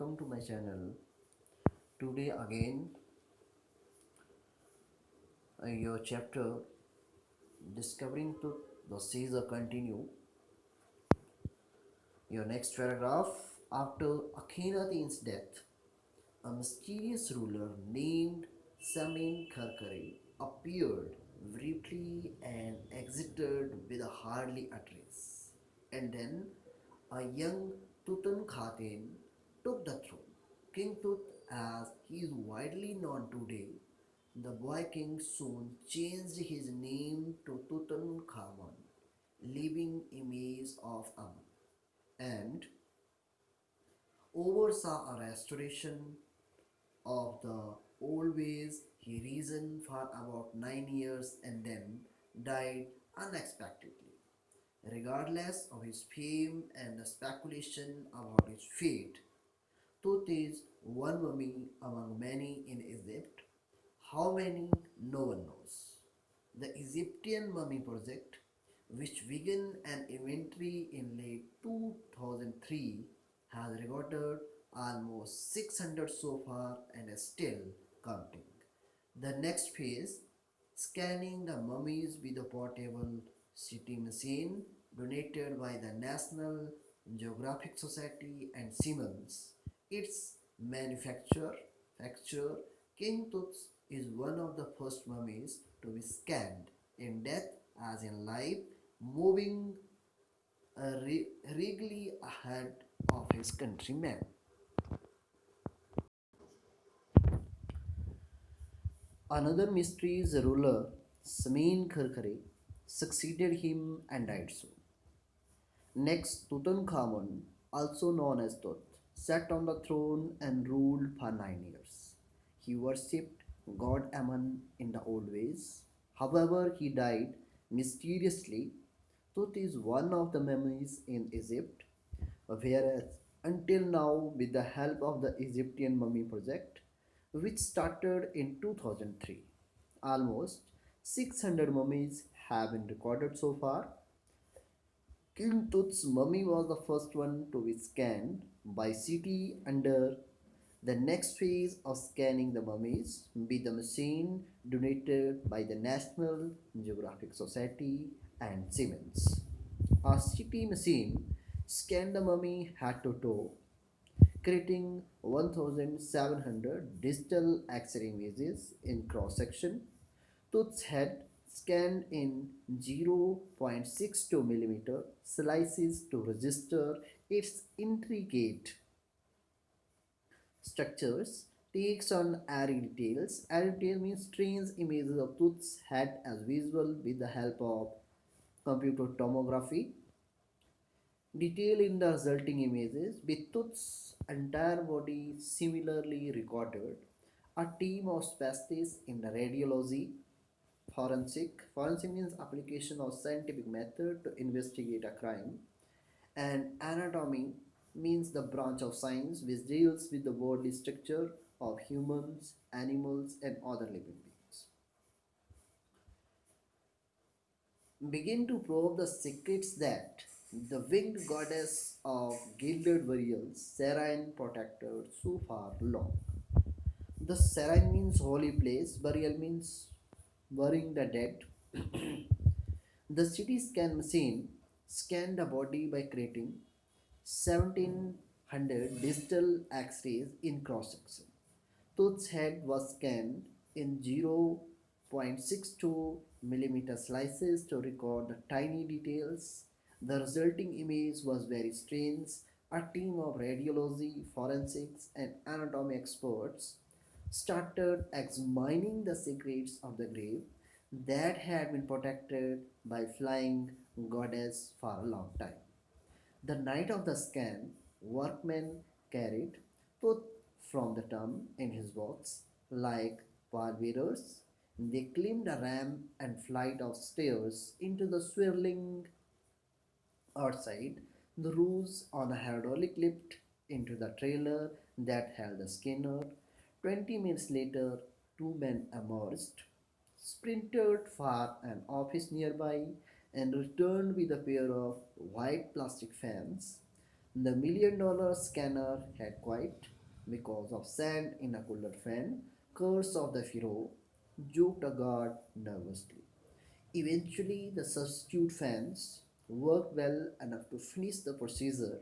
welcome to my channel. Today again, your chapter Discovering Truth, the Caesar continue. Your next paragraph. After Akhenaten's death, a mysterious ruler named Samin Kharkare appeared briefly and exited with a hardly a trace. And then a young Tutankhaten took the throne. King Tut, as he is widely known today, the boy king soon changed his name to Tutankhamun, living image of Amun, and oversaw a restoration of the old ways. He reasoned for about 9 years and then died unexpectedly. Regardless of his fame and the speculation about his fate, Tut is one mummy among many in Egypt. How many? No one knows. The Egyptian Mummy Project, which began an inventory in late 2003, has recorded almost 600 so far and is still counting. The next phase, scanning the mummies with a portable CT machine donated by the National Geographic Society and Siemens. Its manufacturer, King Tut's, is one of the first mummies to be scanned in death as in life, moving regally ahead of his countrymen. Another mysterious ruler, Samin Kharkare, succeeded him and died soon. Next, Tutankhamun, also known as Tut, sat on the throne and ruled for 9 years. He worshipped god Amun in the old ways. However, he died mysteriously. Tut is one of the mummies in Egypt, whereas until now, with the help of the Egyptian Mummy Project, which started in 2003, almost 600 mummies have been recorded so far. King Tut's mummy was the first one to be scanned by CT. Under the next phase of scanning the mummies be the machine donated by the National Geographic Society and Siemens. A CT machine scanned the mummy head to toe, creating 1700 digital X-ray images in cross-section. Tut's head scanned in 0.62 millimeter slices to register its intricate structures, takes on airy details. Airy detail means strange images of Tut's head as visual with the help of computer tomography. Detail in the resulting images with Tut's entire body similarly recorded. A team of specialists in the radiology, forensic means application of scientific method to investigate a crime, and anatomy means the branch of science which deals with the bodily structure of humans, animals, and other living beings. Begin to probe the secrets that the winged goddess of gilded burials, Serene protected so far long. The Serene means holy place, burial means burying the dead. The CT scan machine scanned the body by creating 1700 digital X-rays in cross-section. Tut's head was scanned in 0.62 millimeter slices to record the tiny details. The resulting image was very strange. A team of radiology, forensics, and anatomy experts started examining the secrets of the grave that had been protected by flying goddess for a long time. The night of the scan, workmen carried Tooth from the tomb in his box like pallbearers. They climbed a ramp and flight of stairs into the swirling outside. The roofs on a hydraulic lift into the trailer that held the scanner. 20 minutes later, two men emerged, sprinted for an office nearby, and returned with a pair of white plastic fans. The $1 million scanner had quite. because of sand in a cooler fan. Curse of the Pharaoh, joked a guard nervously. Eventually, the substitute fans worked well enough to finish the procedure.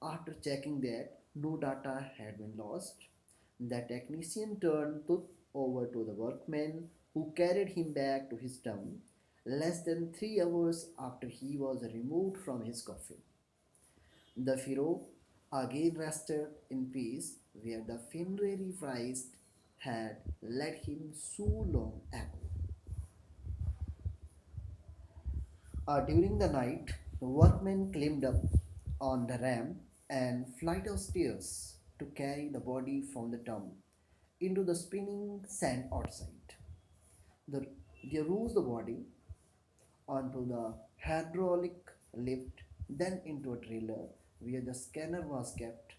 After checking that no data had been lost, the technician turned Tut over to the workman who carried him back to his tomb less than 3 hours after he was removed from his coffin. The Pharaoh again rested in peace where the funerary priest had led him so long ago. During the night, the workmen climbed up on the ramp and flight of stairs to carry the body from the tomb into the spinning sand outside. The, they rose the body onto the hydraulic lift, then into a trailer where the scanner was kept.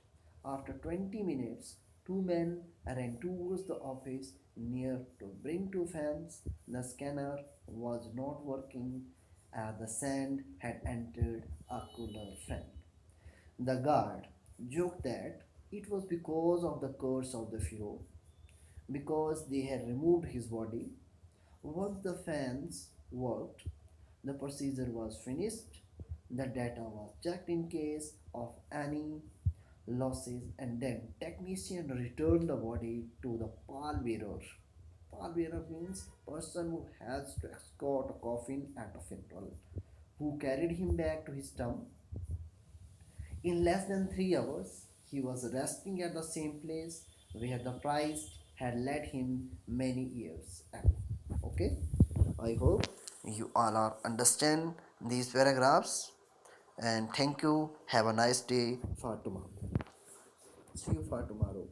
After 20 minutes, two men ran towards the office near to bring two fans. The scanner was not working as the sand had entered a cooler fan. The guard joked that it was because of the curse of the Pharaoh, because they had removed his body. Once the fans worked, the procedure was finished, the data was checked in case of any losses, and then technician returned the body to the pallbearer. Pallbearer means person who has to escort a coffin at a funeral, who carried him back to his tomb. In less than 3 hours, he was resting at the same place where the priest had led him many years ago. Okay, I hope you all are understand these paragraphs, and thank you. Have a nice day for tomorrow. See you for tomorrow.